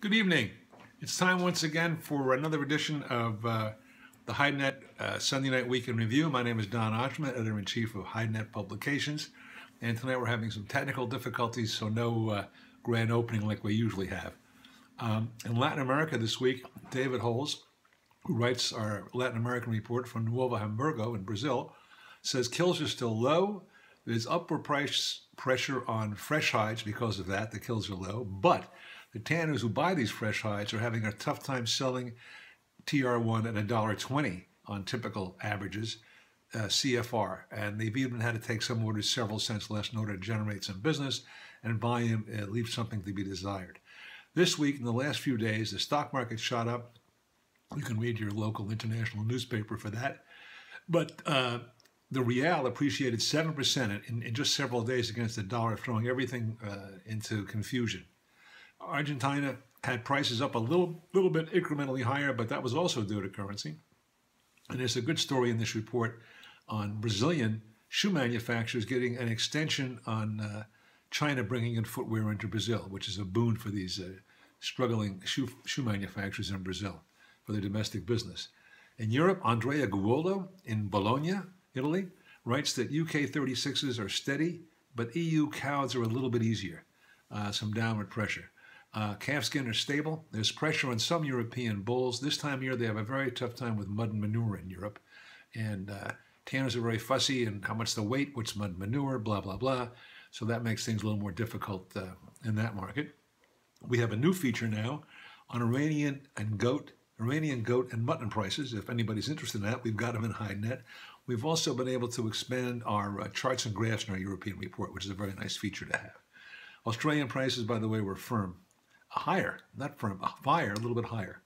Good evening. It's time once again for another edition of the Hidenet Sunday Night Week in Review. My name is Don Ochman, Editor-in-Chief of Hidenet Publications. And tonight we're having some technical difficulties, so no grand opening like we usually have. In Latin America this week, David Holes, who writes our Latin American report from Novo Hamburgo in Brazil, says kills are still low. There's upward price pressure on fresh hides because of that. The kills are low, but the tanners who buy these fresh hides are having a tough time selling TR1 at $1.20 on typical averages, CFR. And they've even had to take some orders several cents less in order to generate some business, and volume leaves something to be desired. This week, in the last few days, the stock market shot up. You can read your local international newspaper for that. But the real appreciated 7% in just several days against the dollar, throwing everything into confusion. Argentina had prices up a little bit incrementally higher, but that was also due to currency. And there's a good story in this report on Brazilian shoe manufacturers getting an extension on China bringing in footwear into Brazil, which is a boon for these struggling shoe manufacturers in Brazil for their domestic business. In Europe, Andrea Guolo in Bologna, Italy, writes that UK 36s are steady, but EU cows are a little bit easier, some downward pressure. Calfskin are stable. There's pressure on some European bulls. This time of year, they have a very tough time with mud and manure in Europe. And tanners are very fussy and how much the weight, what's mud and manure, blah, blah, blah. So that makes things a little more difficult in that market. We have a new feature now on Iranian goat and mutton prices. If anybody's interested in that, we've got them in Hidenet. We've also been able to expand our charts and graphs in our European report, which is a very nice feature to have. Australian prices, by the way, were firm. Higher, not firm, higher, a little bit higher.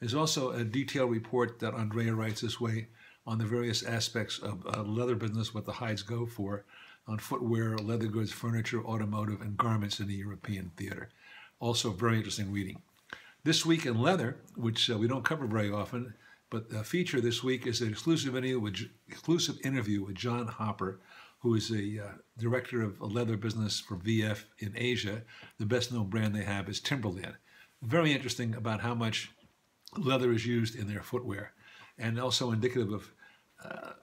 There's also a detailed report that Andrea writes this way on the various aspects of leather business, what the hides go for, on footwear, leather goods, furniture, automotive, and garments in the European theater. Also very interesting reading. This week in leather, which we don't cover very often, but the feature this week is an exclusive interview with John Hopper, who is a director of a leather business for VF in Asia. The best known brand they have is Timberland. Very interesting about how much leather is used in their footwear, and also indicative of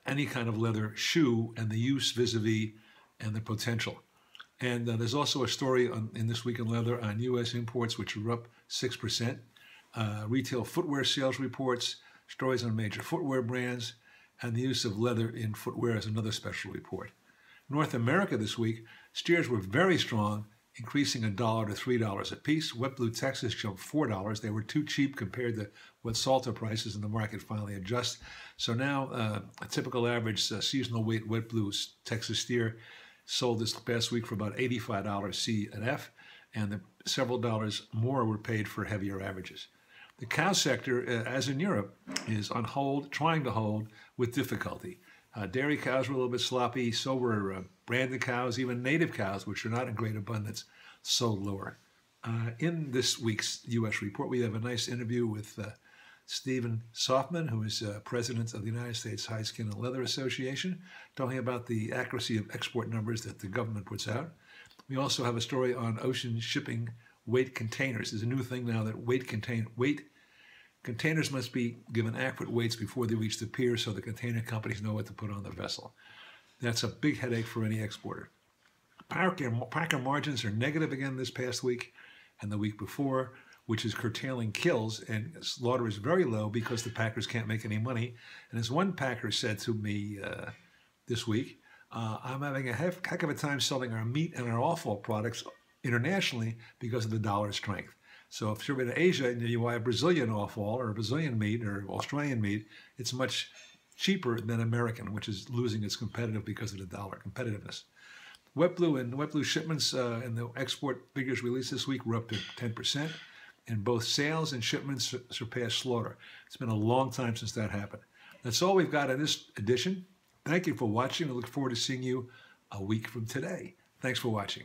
any kind of leather shoe and the use vis-a-vis and the potential. And there's also a story in This Week in Leather on U.S. imports, which are up 6%, retail footwear sales reports, stories on major footwear brands, and the use of leather in footwear is another special report. North America this week, steers were very strong, increasing $1 to $3 a piece. Wet Blue Texas jumped $4. They were too cheap compared to what Salter prices in the market finally adjust. So now a typical average seasonal weight Wet Blue Texas steer sold this past week for about $85 C and F, and several dollars more were paid for heavier averages. The cow sector, as in Europe, is on hold, trying to hold with difficulty. Dairy cows were a little bit sloppy, so were branded cows, even native cows, which are not in great abundance, sold lower. In this week's U.S. report, we have a nice interview with Stephen Softman, who is president of the United States Hide, Skin, and Leather Association, talking about the accuracy of export numbers that the government puts out. We also have a story on ocean shipping weight containers. There's a new thing now that containers must be given accurate weights before they reach the pier so the container companies know what to put on the vessel. That's a big headache for any exporter. Packer margins are negative again this past week and the week before, which is curtailing kills, and slaughter is very low because the packers can't make any money. And as one packer said to me this week, I'm having a heck of a time selling our meat and our offal products internationally because of the dollar strength. So if you're in Asia and you buy a Brazilian offal or a Brazilian meat or Australian meat, it's much cheaper than American, which is losing its competitive because of the dollar competitiveness. Wet Blue shipments and the export figures released this week were up to 10%, and both sales and shipments surpassed slaughter. It's been a long time since that happened. That's all we've got in this edition. Thank you for watching. I look forward to seeing you a week from today. Thanks for watching.